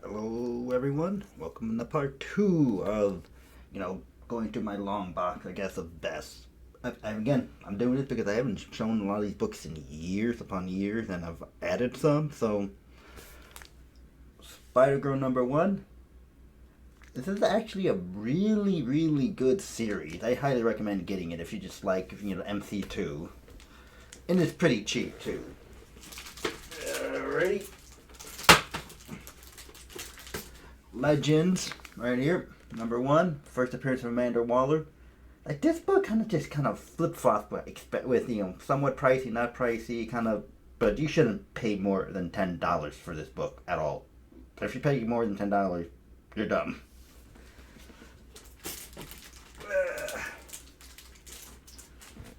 Hello, everyone. Welcome to part two of, going through my long box, I guess, of best. Again, I'm doing this because I haven't shown a lot of these books in years upon years, and I've added some. So, Spider Girl number one. This is actually a really, really good series. I highly recommend getting it if you just like, MC2. And it's pretty cheap, too. Alrighty. Legends, right here. Number one, first appearance of Amanda Waller. Like this book kind of flip flops with somewhat pricey, not pricey, but you shouldn't pay more than $10 for this book at all. If you pay more than $10, you're dumb.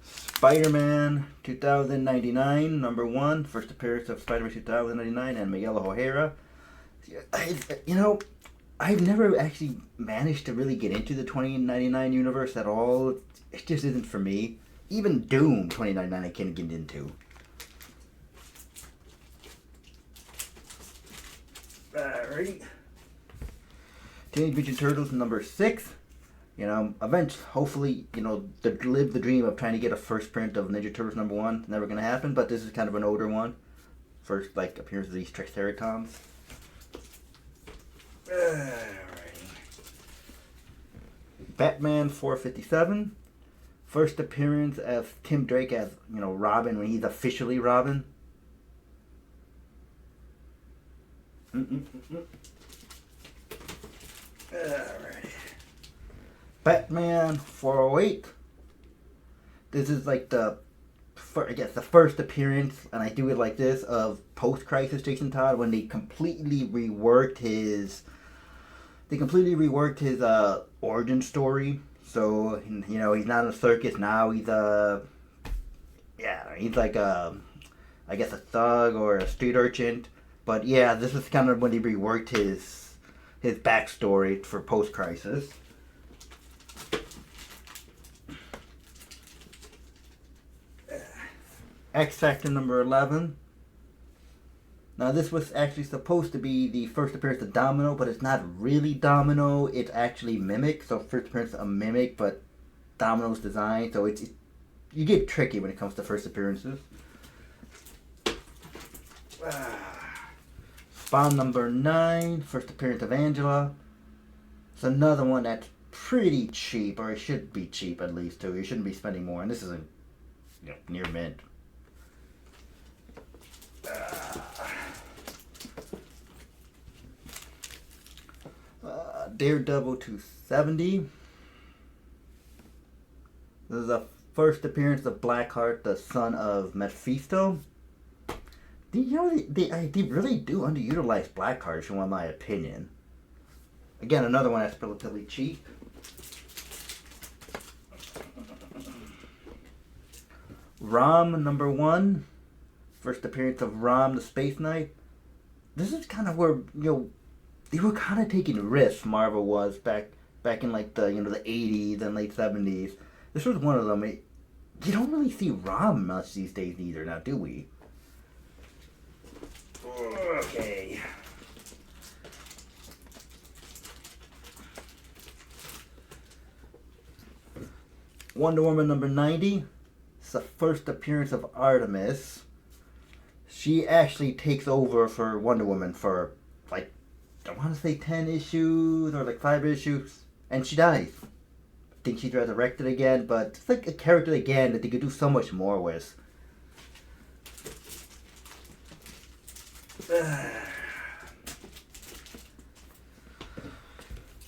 Spider-Man 2099, number one, first appearance of Spider-Man 2099 and Miguel O'Hara. You know, I've never actually managed to really get into the 2099 universe at all. It just isn't for me. Even Doom 2099 I can't get into. Alright. Teenage Mutant Turtles number 6. Eventually, hopefully, to live the dream of trying to get a first print of Ninja Turtles number 1. Never gonna happen, but this is kind of an older one. First, appearance of these Triceratops. Alrighty. Batman 457. First appearance of Tim Drake as, Robin when he's officially Robin. Alrighty. Batman 408. This is the first appearance, and I do it like this, of post-crisis Jason Todd when they completely reworked his origin story. So he's not in a circus now. He's like I guess a thug or a street urchin. But yeah, this is kind of when he reworked his backstory for post-crisis. X Factor number 11. Now, this was actually supposed to be the first appearance of Domino, but it's not really Domino. It's actually Mimic. So, first appearance of Mimic, but Domino's design. So, you get tricky when it comes to first appearances. Spawn number 9. First appearance of Angela. It's another one that's pretty cheap, or it should be cheap at least, too. You shouldn't be spending more. And this isn't near mint. Daredevil 270. This is the first appearance of Blackheart, the son of Mephisto. They really do underutilize Blackheart, in my opinion. Again, another one that's relatively cheap. Rom number 1. First appearance of Rom the Space Knight. This is kind of where, they were kind of taking risks, Marvel was, back in the 80s and late 70s. This was one of them. You don't really see Rom much these days either, now do we? Okay. Wonder Woman number 90. It's the first appearance of Artemis. She actually takes over for Wonder Woman for, I want to say 10 issues or 5 issues. And she dies. I think she's resurrected again, but it's like a character again that they could do so much more with.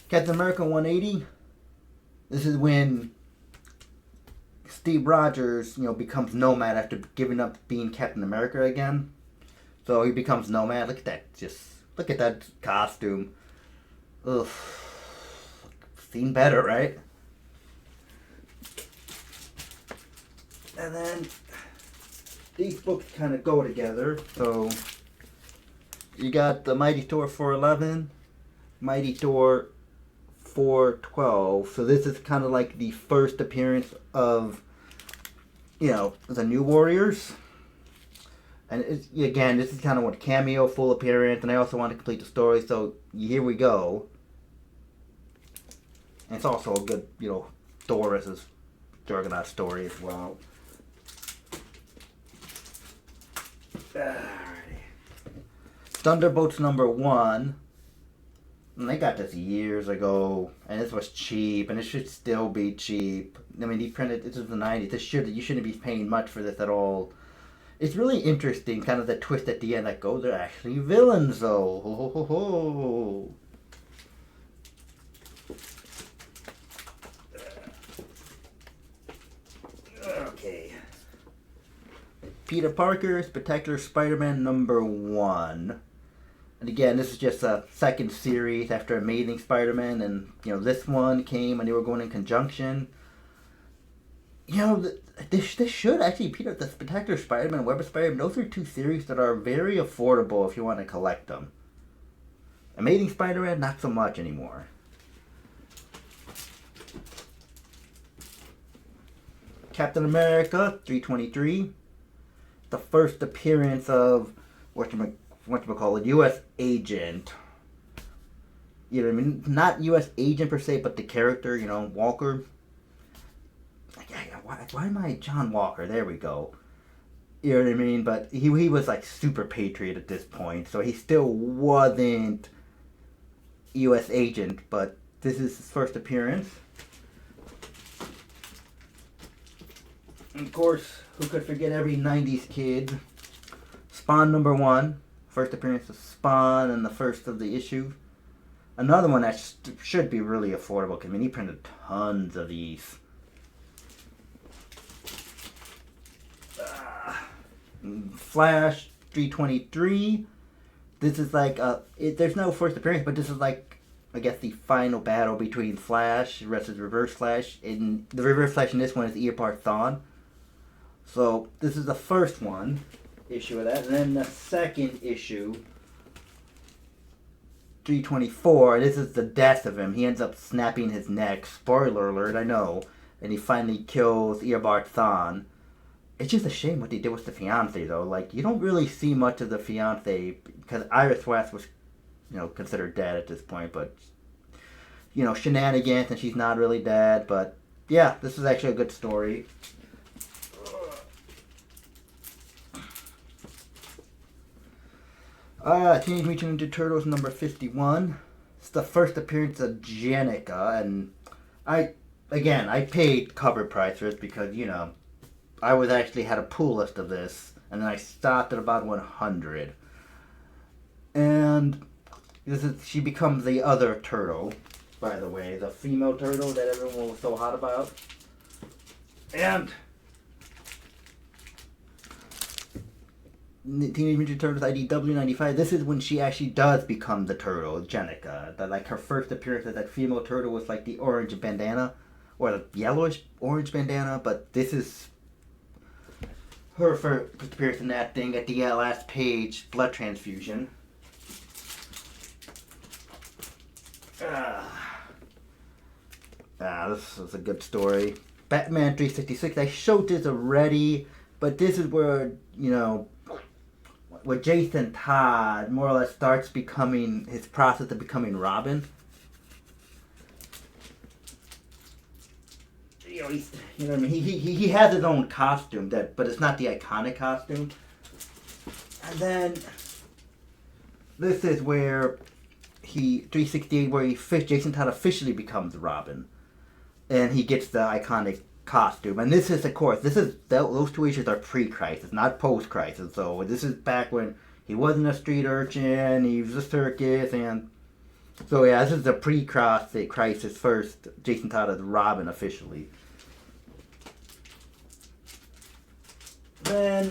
Captain America 180. This is when Steve Rogers, becomes Nomad after giving up being Captain America again. So he becomes Nomad. Look at that costume. Ugh. Seen better, right? And then these books kind of go together. So you got the Mighty Thor 411, Mighty Thor 412. So this is kind of like the first appearance of, the New Warriors. And again, this is kind of what cameo, full appearance, and I also want to complete the story, so here we go. And it's also a good, Thor versus Juggernaut story as well. Alrighty. Thunderbolts #1. And they got this years ago, and this was cheap, and it should still be cheap. I mean, he printed this is the '90s. You shouldn't be paying much for this at all. It's really interesting, kind of the twist at the end, like, oh, they're actually villains, though. Ho, ho, ho, ho. Okay. Peter Parker, Spectacular Spider-Man #1. And again, this is just a second series after Amazing Spider-Man, and, this one came and they were going in conjunction. This should actually, Peter, the Spectacular Spider-Man, Web of Spider-Man, those are two series that are very affordable if you want to collect them. Amazing Spider-Man, not so much anymore. Captain America, 323. The first appearance of, whatchamacallit, U.S. agent. You know what I mean? Not U.S. agent per se, but the character, Walker. Why am I John Walker? There we go. You know what I mean? But he was like super patriot at this point, so he still wasn't U.S. agent, but this is his first appearance. And of course, who could forget every 90s kid? Spawn #1. First appearance of Spawn and the first of the issue. Another one that should be really affordable, because he printed tons of these. Flash 323. This is like there's no first appearance, but this is like, I guess, the final battle between Flash versus Reverse Flash. And the Reverse Flash in this one is Eobard Thawne. So this is the first issue of that, and then the second issue, 324. This is the death of him. He ends up snapping his neck. Spoiler alert, I know. And he finally kills Eobard Thawne. It's just a shame what they did with the fiance, though. Like, you don't really see much of the fiance, because Iris West was, considered dead at this point, but, shenanigans, and she's not really dead, but, yeah, this is actually a good story. Teenage Mutant Ninja Turtles #51. It's the first appearance of Jennika, and I paid cover price for it because, I was actually had a pool list of this, and then I stopped at about 100. And she becomes the other turtle, by the way, the female turtle that everyone was so hot about. And Teenage Mutant Turtles IDW 95. This is when she actually does become the turtle, Jennika. That her first appearance as that female turtle was like the orange bandana, or the yellowish orange bandana. But this is her first appearance in that thing at the last page, blood transfusion. This is a good story. Batman 366. I showed this already, but this is where where Jason Todd more or less starts becoming his process of becoming Robin. You know what I mean? He has his own costume, but it's not the iconic costume. And then this is where 368, where Jason Todd officially becomes Robin, and he gets the iconic costume. And this is, of course, those two issues are pre-crisis, not post-crisis. So this is back when he wasn't a street urchin, he was a circus, and so yeah, this is the pre-crisis first Jason Todd as Robin officially. Then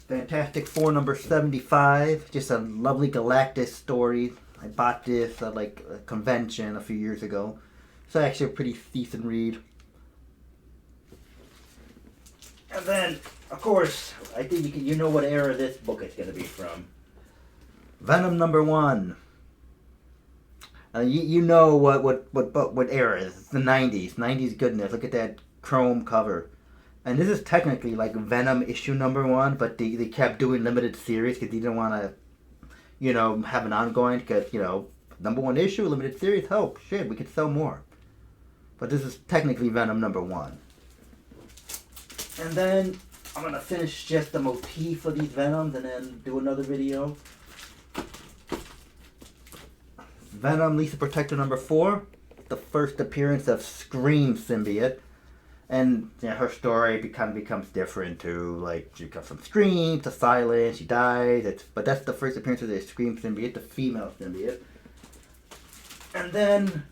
Fantastic Four #75, just a lovely Galactus story. I bought this at like a convention a few years ago. It's actually a pretty decent read. And then, of course, I think you know what era this book is going to be from. Venom #1. You know what era it is. It's the 90s. 90s goodness. Look at that chrome cover. And this is technically like Venom issue number 1, but they kept doing limited series because they didn't want to, have an ongoing because, number 1 issue, limited series, oh, shit, we could sell more. But this is technically Venom number 1. And then I'm going to finish just the motif of these Venoms and then do another video. Venom Lisa Protector number 4, the first appearance of Scream symbiote. And her story becomes different too. Like, she comes from Scream to Silence, she dies. But that's the first appearance of the Scream symbiote, the female symbiote. And then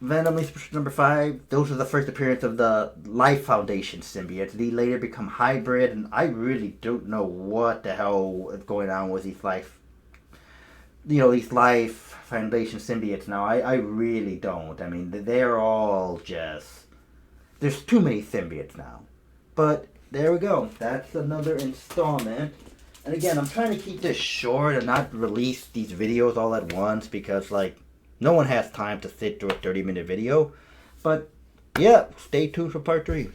Venom Lisa Protector number 5, those are the first appearance of the Life Foundation symbiotes. They later become hybrid, and I really don't know what the hell is going on with these Life Foundation symbiotes now. I really don't. I mean, they're all just... There's too many symbiotes now. But there we go. That's another installment. And again, I'm trying to keep this short and not release these videos all at once because, no one has time to sit through a 30-minute video. But, yeah, stay tuned for part 3.